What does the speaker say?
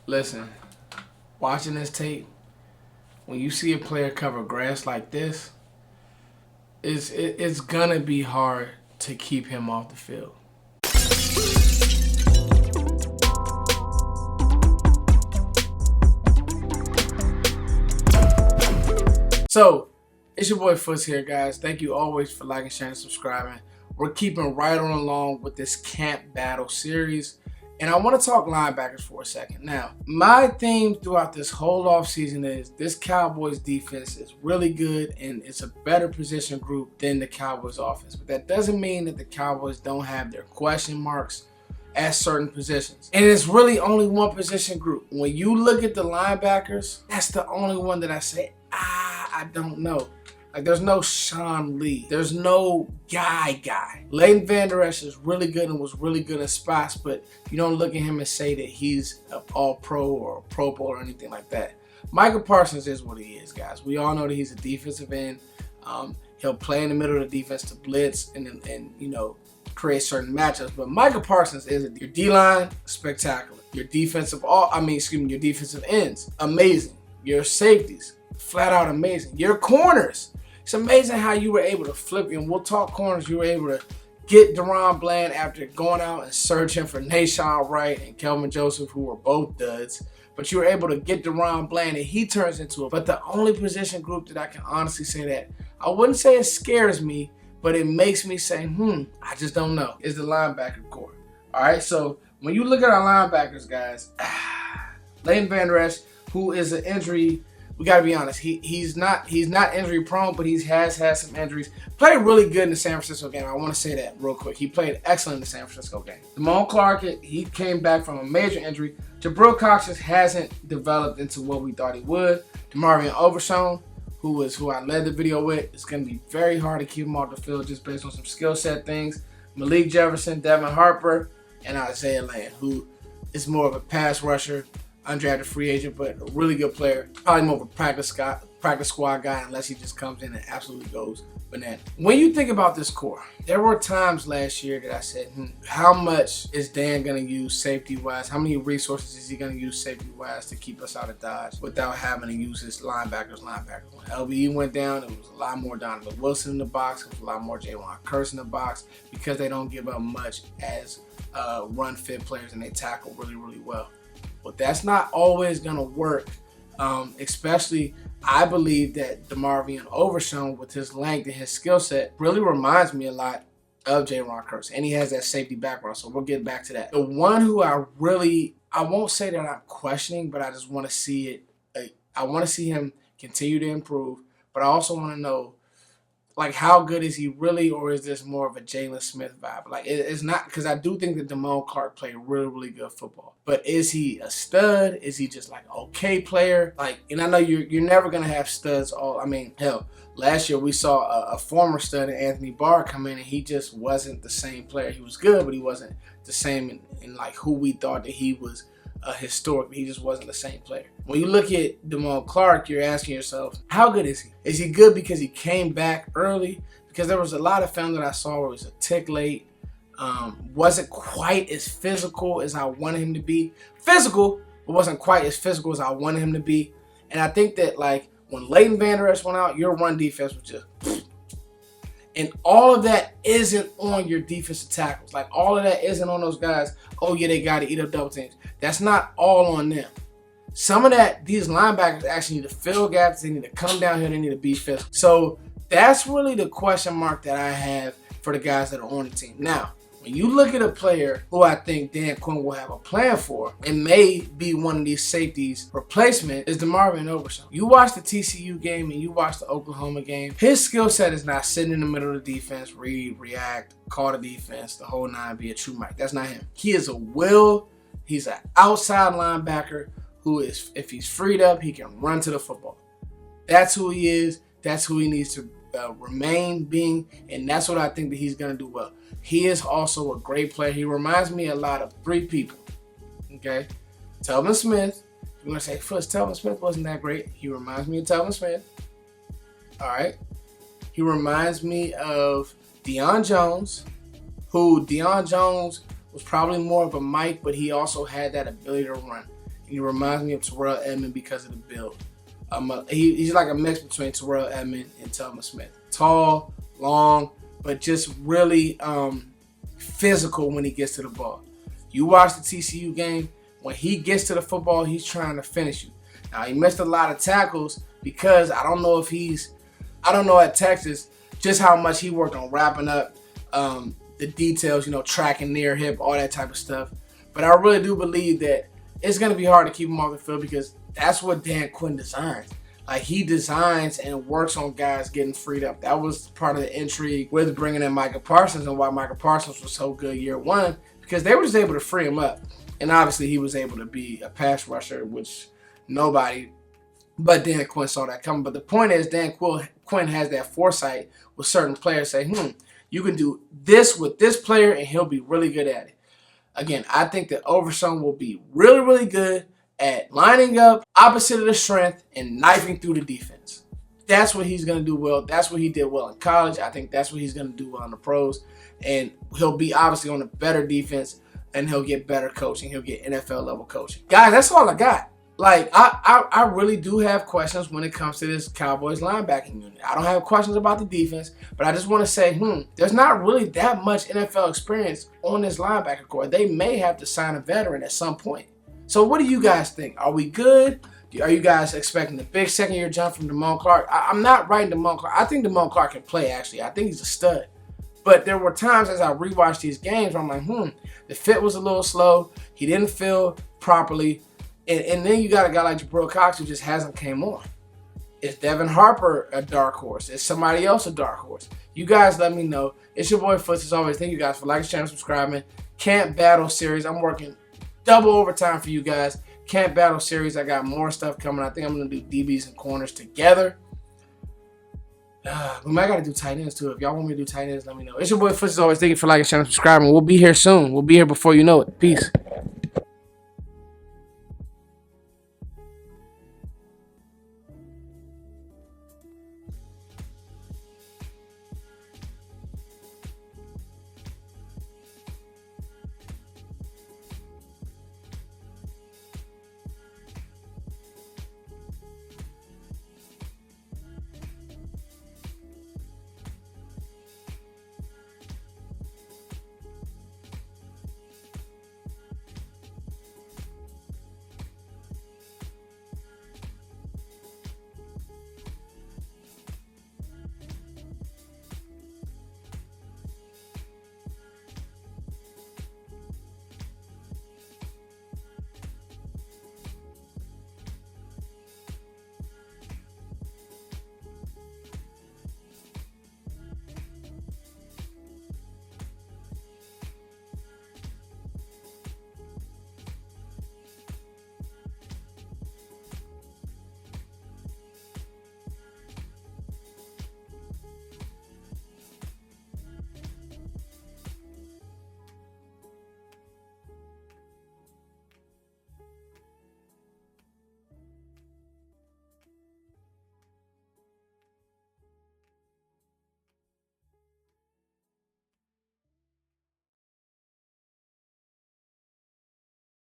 Listen, watching this tape, when you see a player cover grass like this, it's gonna be hard to keep him off the field. So, it's your boy Foots here, guys. Thank you always for liking, sharing, and subscribing. We're keeping right on along with this Camp Battle series. And I want to talk linebackers for a second. Now, my theme throughout this whole offseason is this Cowboys defense is really good and it's a better position group than the Cowboys offense. But that doesn't mean that the Cowboys don't have their question marks at certain positions. And it's really only one position group. When you look at the linebackers, that's the only one that I say, I don't know. Like, there's no Sean Lee. There's no guy. Leighton Vander Esch is really good and was really good in spots, but you don't look at him and say that he's an all-pro or a Pro Bowl or anything like that. Micah Parsons is what he is, guys. We all know that he's a defensive end. He'll play in the middle of the defense to blitz and create certain matchups. But Micah Parsons is your D-line, spectacular. Your defensive ends, amazing. Your safeties, flat out amazing. Your corners. It's amazing how you were able to flip, and we'll talk corners. You were able to get DaRon Bland after going out and searching for Nashawn Wright and Kelvin Joseph, who were both duds. But you were able to get DaRon Bland, and he turns into it. But the only position group that I can honestly say that, I wouldn't say it scares me, but it makes me say, I just don't know, is the linebacker core. All right, so when you look at our linebackers, guys, Leighton Vander Esch, who is an injury. We got to be honest. He's not injury prone, but he has had some injuries. Played really good in the San Francisco game. I want to say that real quick. He played excellent in the San Francisco game. Damone Clark, he came back from a major injury. Jabril Cox just hasn't developed into what we thought he would. DeMarvion Overshawn, who I led the video with, it's going to be very hard to keep him off the field just based on some skill set things. Malik Jefferson, Devin Harper, and Isaiah Land, who is more of a pass rusher. Undrafted free agent, but a really good player. Probably more of a practice squad guy unless he just comes in and absolutely goes bananas. When you think about this core, there were times last year that I said, how much is Dan going to use safety-wise? How many resources is he going to use safety-wise to keep us out of Dodge without having to use his linebackers? When LBE went down, it was a lot more Donovan Wilson in the box. It was a lot more Jaywan Kearse in the box because they don't give up much as run-fit players and they tackle really, really well. But that's not always going to work, especially I believe that DeMarvion Overshawn with his length and his skill set really reminds me a lot of Jaywan Kearse. And he has that safety background, so we'll get back to that. The one who I won't say that I'm questioning, but I just want to see it. I want to see him continue to improve, but I also want to know, like, how good is he really, or is this more of a Jalen Smith vibe? Like, it's not, because I do think that Damone Clark played really, really good football. But is he a stud? Is he just like an okay player? Like, and I know you're never gonna have studs hell, last year we saw a former stud, Anthony Barr, come in and he just wasn't the same player. He was good, but he wasn't the same in like who we thought that he was. Historically, he just wasn't the same player. When you look at Damone Clark, you're asking yourself, how good is he? Is he good because he came back early? Because there was a lot of film that I saw where he was a tick late, wasn't quite as physical as I wanted him to be. Physical, but wasn't quite as physical as I wanted him to be. And I think that, like, when Leighton Vander Esch went out, your run defense was just... And all of that isn't on your defensive tackles. Like, all of that isn't on those guys. Oh, yeah, they got to eat up double teams. That's not all on them. Some of that, these linebackers actually need to fill gaps. They need to come down here. They need to be physical. So that's really the question mark that I have for the guys that are on the team. Now, when you look at a player who I think Dan Quinn will have a plan for and may be one of these safeties replacement is DeMarvion Overshawn. You watch the TCU game and you watch the Oklahoma game. His skill set is not sitting in the middle of the defense, read, react, call the defense, the whole nine, be a true Mike. That's not him. He is a will. He's an outside linebacker who is, if he's freed up, he can run to the football. That's who he is. That's who he needs to remain being, and that's what I think that he's going to do well. He is also a great player. He reminds me a lot of three people, okay? Telvin Smith. You're going to say, first, Telvin Smith wasn't that great. He reminds me of Telvin Smith, all right? He reminds me of Deion Jones, who Deion Jones was probably more of a Mike, but he also had that ability to run. and he reminds me of Terrell Edmond because of the build. He's like a mix between Terrell Edmond and Telvin Smith. Tall, long, but just really physical when he gets to the ball. You watch the TCU game, when he gets to the football, he's trying to finish you. Now, he missed a lot of tackles because I don't know at Texas just how much he worked on wrapping up the details, tracking near hip, all that type of stuff. But I really do believe that it's going to be hard to keep him off the field because that's what Dan Quinn designs. Like, he designs and works on guys getting freed up. That was part of the intrigue with bringing in Micah Parsons and why Micah Parsons was so good year one, because they were just able to free him up. And obviously he was able to be a pass rusher, which nobody but Dan Quinn saw that coming. But the point is, Dan Quinn has that foresight with certain players, say, you can do this with this player and he'll be really good at it. Again, I think that Overshawn will be really, really good at lining up opposite of the strength and knifing through the defense. That's what he's going to do well. That's what he did well in college. I think that's what he's going to do well in the pros. And he'll be obviously on a better defense, and he'll get better coaching. He'll get NFL level coaching. Guys, that's all I got. Like, I really do have questions when it comes to this Cowboys linebacking unit. I don't have questions about the defense, but I just want to say, there's not really that much NFL experience on this linebacker core. They may have to sign a veteran at some point. So what do you guys think? Are we good? Are you guys expecting the big second-year jump from Damone Clark? I'm not writing Damone Clark. I think Damone Clark can play, actually. I think he's a stud. But there were times as I rewatched these games where I'm like, the fit was a little slow. He didn't feel properly. And then you got a guy like Jabril Cox who just hasn't came on. Is Devin Harper a dark horse? Is somebody else a dark horse? You guys let me know. It's your boy Foots as always. Thank you guys for liking, sharing, subscribing. Camp Battle Series. I'm working double overtime for you guys. Camp Battle Series. I got more stuff coming. I think I'm going to do DBs and corners together. We might got to do tight ends too. If y'all want me to do tight ends, let me know. It's your boy Foots as always. Thank you for liking, sharing, subscribing. We'll be here soon. We'll be here before you know it. Peace.